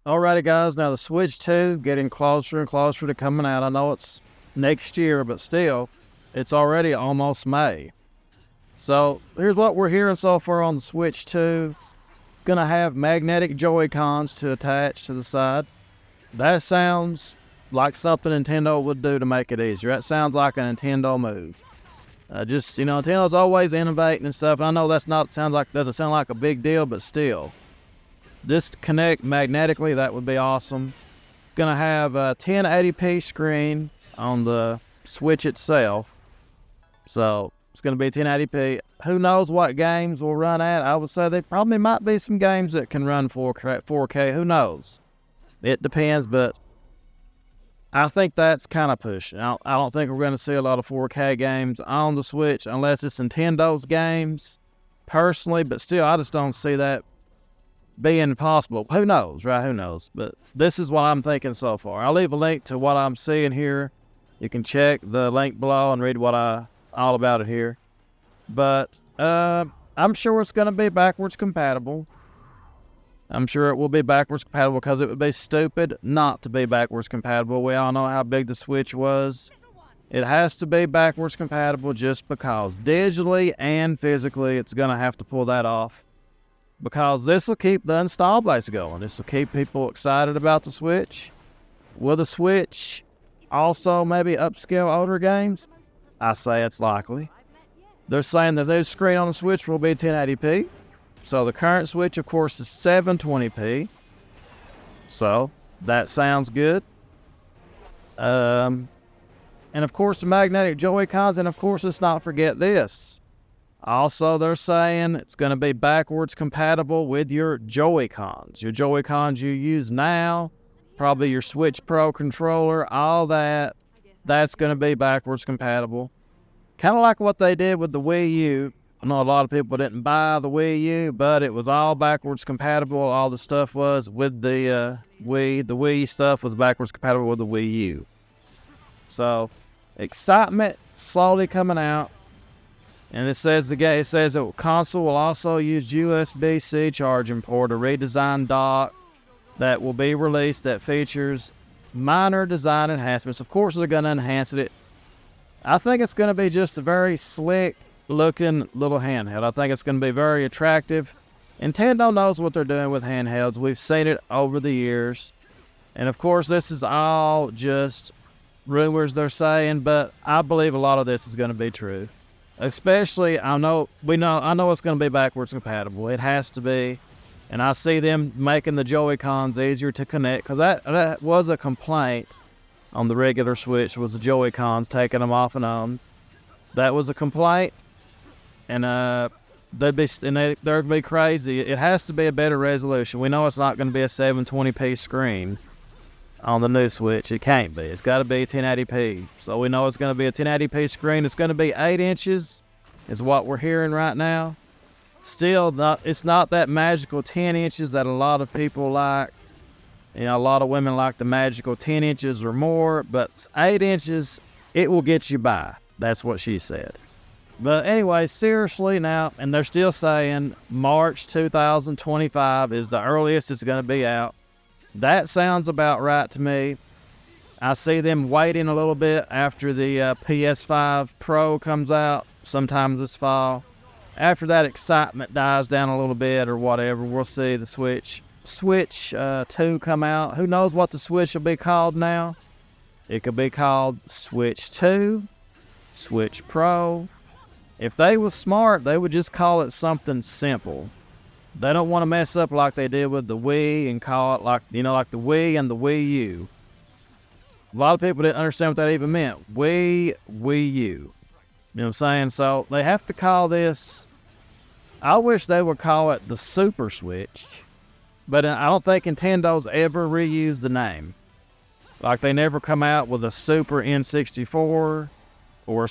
Alrighty, guys. Now the Switch 2 getting closer and closer to coming out. I know it's next year, but still, it's already almost May. So here's what we're hearing so far on the Switch 2. It's going to have magnetic Joy-Cons to attach to the side. That sounds like something Nintendo would do to make it easier. That sounds like a Nintendo move. Nintendo's always innovating and stuff. And I know doesn't sound like a big deal, but still. Just connect magnetically, that would be awesome. It's going to have a 1080p screen on the Switch itself. So it's going to be 1080p. Who knows what games will run at? I would say there probably might be some games that can run 4K. Who knows? It depends, but I think that's kind of pushing. I don't think we're going to see a lot of 4K games on the Switch unless it's Nintendo's games, personally. But still, I just don't see that being possible. Who knows, right? Who knows? But this is what I'm thinking so far. I'll leave a link to what I'm seeing here. You can check the link below and read all about it here. But I'm sure it's going to be backwards compatible. I'm sure it will be backwards compatible because it would be stupid not to be backwards compatible. We all know how big the Switch was. It has to be backwards compatible just because digitally and physically it's going to have to pull that off. Because this will keep the install base going. This will keep people excited about the Switch. Will the Switch also maybe upscale older games? I say it's likely. They're saying the new screen on the Switch will be 1080p. So the current Switch, of course, is 720p. So that sounds good. And of course, the magnetic Joy-Cons. And of course, let's not forget this. Also, they're saying it's going to be backwards compatible with your Joy-Cons. Your Joy-Cons you use now, probably your Switch Pro controller, all that, that's going to be backwards compatible. Kind of like what they did with the Wii U. I know a lot of people didn't buy the Wii U, but it was all backwards compatible. All the stuff was with the Wii. The Wii stuff was backwards compatible with the Wii U. So, excitement slowly coming out. And it says the console will also use USB-C charging port, a redesigned dock that will be released that features minor design enhancements. Of course, they're going to enhance it. I think it's going to be just a very slick-looking little handheld. I think it's going to be very attractive. Nintendo knows what they're doing with handhelds. We've seen it over the years. And of course, this is all just rumors they're saying, but I believe a lot of this is going to be true. Especially, I know it's going to be backwards compatible. It has to be. And I see them making the Joy-Cons easier to connect, because that was a complaint on the regular Switch, was the Joy-Cons taking them off and on. That was a complaint, and they'd be crazy. It has to be a better resolution. We know it's not going to be a 720p screen on the new Switch. It can't be. It's got to be 1080p. So we know it's going to be a 1080p screen. It's going to be 8 inches is what we're hearing right now. Still, it's not that magical 10 inches that a lot of people like. You know, a lot of women like the magical 10 inches or more, but 8 inches, it will get you by. That's what she said. But anyway, seriously now, and they're still saying March 2025 is the earliest it's going to be out. That sounds about right to me. I see them waiting a little bit after the PS5 Pro comes out sometime this fall. After that excitement dies down a little bit or whatever, we'll see the Switch 2 come out. Who knows what the Switch will be called now? It could be called Switch 2, Switch Pro. If they were smart, they would just call it something simple. They don't want to mess up like they did with the Wii and call it like the Wii and the Wii U. A lot of people didn't understand what that even meant. Wii U. You know what I'm saying? So they have to call this, I wish they would call it the Super Switch, but I don't think Nintendo's ever reused the name. Like they never come out with a Super N64 or a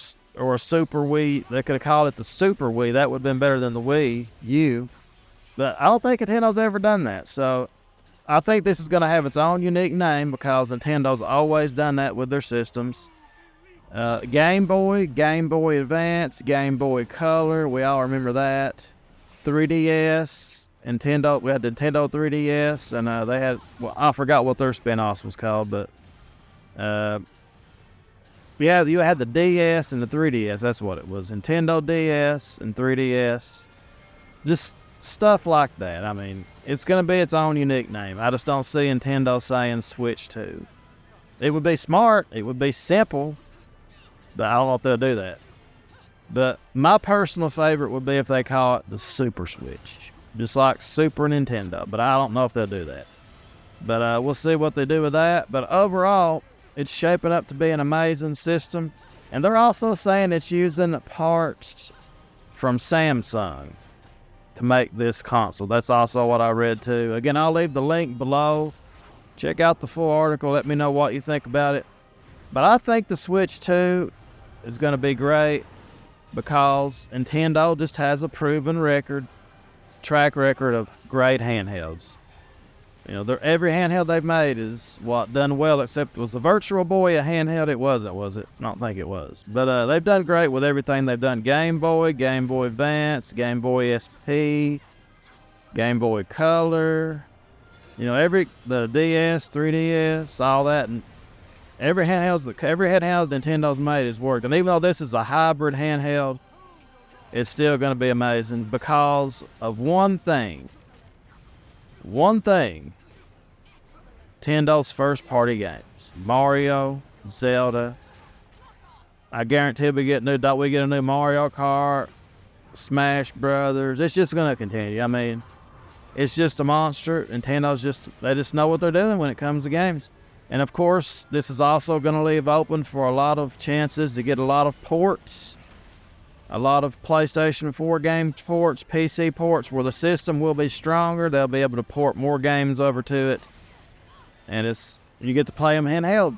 Super Wii. They could have called it the Super Wii. That would have been better than the Wii U. But I don't think Nintendo's ever done that. So I think this is going to have its own unique name because Nintendo's always done that with their systems. Game Boy, Game Boy Advance, Game Boy Color, we all remember that. 3DS, Nintendo. We had the Nintendo 3DS, and they had. Well, I forgot what their spin-off was called, but yeah, you had the DS and the 3DS. That's what it was. Nintendo DS and 3DS. Just stuff like that. I mean, it's going to be its own unique name. I just don't see Nintendo saying Switch 2. It would be smart. It would be simple. But I don't know if they'll do that. But my personal favorite would be if they call it the Super Switch. Just like Super Nintendo. But I don't know if they'll do that. But we'll see what they do with that. But overall, it's shaping up to be an amazing system. And they're also saying it's using parts from Samsung to make this console. That's also what I read too. Again, I'll leave the link below. Check out the full article. Let me know what you think about it. But I think the Switch 2 is going to be great because Nintendo just has a proven track record of great handhelds. You know, every handheld they've made is done well, except was the Virtual Boy a handheld? It wasn't, was it? I don't think it was. But they've done great with everything they've done. Game Boy Advance, Game Boy SP, Game Boy Color. You know, the DS, 3DS, all that, and every handheld Nintendo's made has worked. And even though this is a hybrid handheld, it's still going to be amazing because of one thing. Nintendo's first party games. Mario, Zelda. I guarantee we get a new Mario Kart, Smash Brothers. It's just going to continue. I mean, it's just a monster. They just know what they're doing when it comes to games. And of course, this is also going to leave open for a lot of chances to get a lot of ports. A lot of PlayStation 4 game ports, PC ports, where the system will be stronger. They'll be able to port more games over to it. And you get to play them handheld.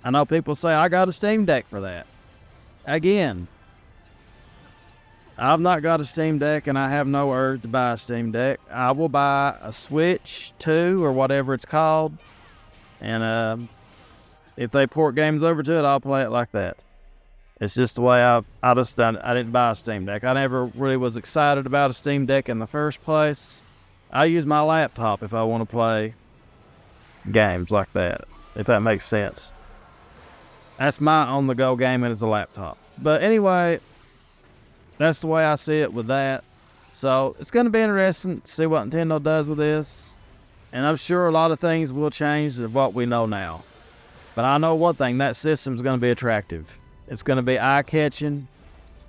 I know people say, I got a Steam Deck for that. Again, I've not got a Steam Deck, and I have no urge to buy a Steam Deck. I will buy a Switch 2 or whatever it's called. And if they port games over to it, I'll play it like that. It's just the way I didn't buy a Steam Deck. I never really was excited about a Steam Deck in the first place. I use my laptop if I want to play games like that, if that makes sense. That's my on-the-go gaming as a laptop. But anyway, that's the way I see it with that. So it's going to be interesting to see what Nintendo does with this. And I'm sure a lot of things will change of what we know now. But I know one thing, that system's going to be attractive. It's going to be eye-catching,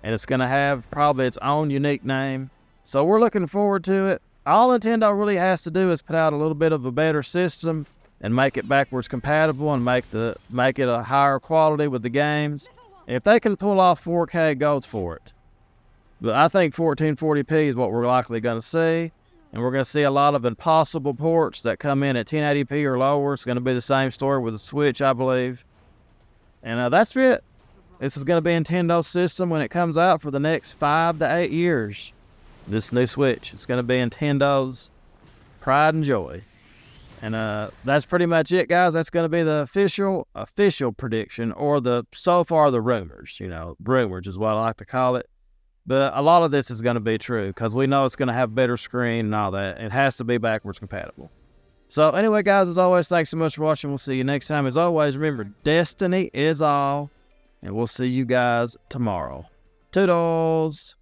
and it's going to have probably its own unique name. So we're looking forward to it. All Nintendo really has to do is put out a little bit of a better system and make it backwards compatible and make it a higher quality with the games. If they can pull off 4K, go for it. But I think 1440p is what we're likely going to see. And we're going to see a lot of impossible ports that come in at 1080p or lower. It's going to be the same story with the Switch, I believe. And that's it. This is going to be Nintendo's system when it comes out for the next 5 to 8 years. This new Switch. It's going to be Nintendo's pride and joy. And that's pretty much it, guys. That's going to be the official prediction, or so far the rumors. You know, rumors is what I like to call it. But a lot of this is going to be true because we know it's going to have better screen and all that. It has to be backwards compatible. So anyway, guys, as always, thanks so much for watching. We'll see you next time. As always, remember, destiny is all. And we'll see you guys tomorrow. Toodles!